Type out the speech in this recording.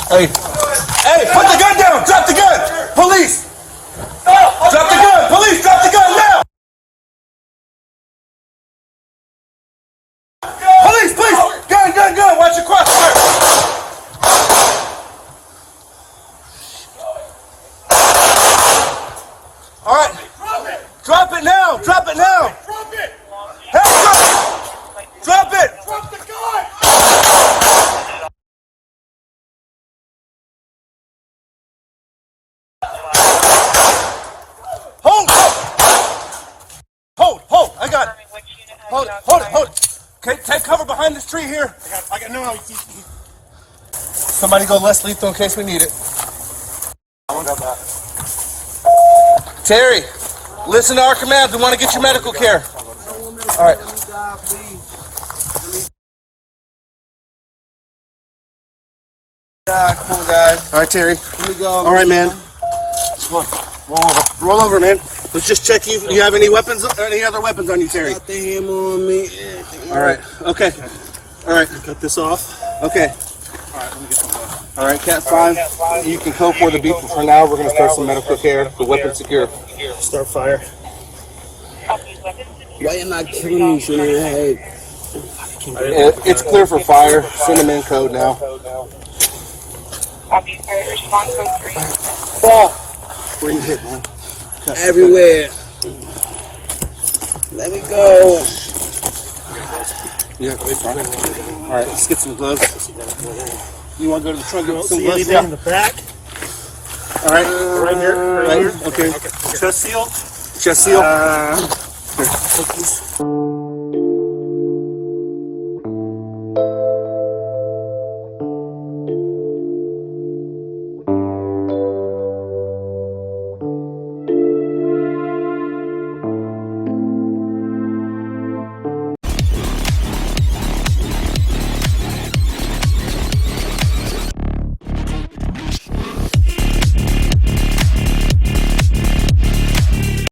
Hey, hey, put the gun down. Drop the gun. Police. Drop the gun. Police, drop the gun now. Police, please. Gun. Watch your crossfire. All right. Drop it now. Drop it now. Drop it! Hey, drop it. Drop the gun! Hold. I got it. Hold it. Okay, take cover behind this tree here. No. Somebody go less lethal in case we need it. Terry, listen to our commands. We want to get you medical care. All right. Come on, guys. All right, Terry. Here we go. All right, man. Come on. Roll over, man. Let's just check you. Do you have any weapons? Any other weapons on you, Terry? Got the hammer on me. All right. Okay. All right. Cut this off. Okay. All right, let me get some more. All right, Cat 5. You can cope for the beat, but for now, we're going to start some medical care. The weapon secure. Start fire. Why you not killing me, shooting in the head? It's clear for fire. Send them in code now. Response code 3. Where you hit, man? Everywhere. Let me go. Yeah, it's fine. All right, let's get some gloves. You want to go to the trunk and get some See gloves? anything in the back? All right. Right here. Okay. Chest seal. Chest seal. Here.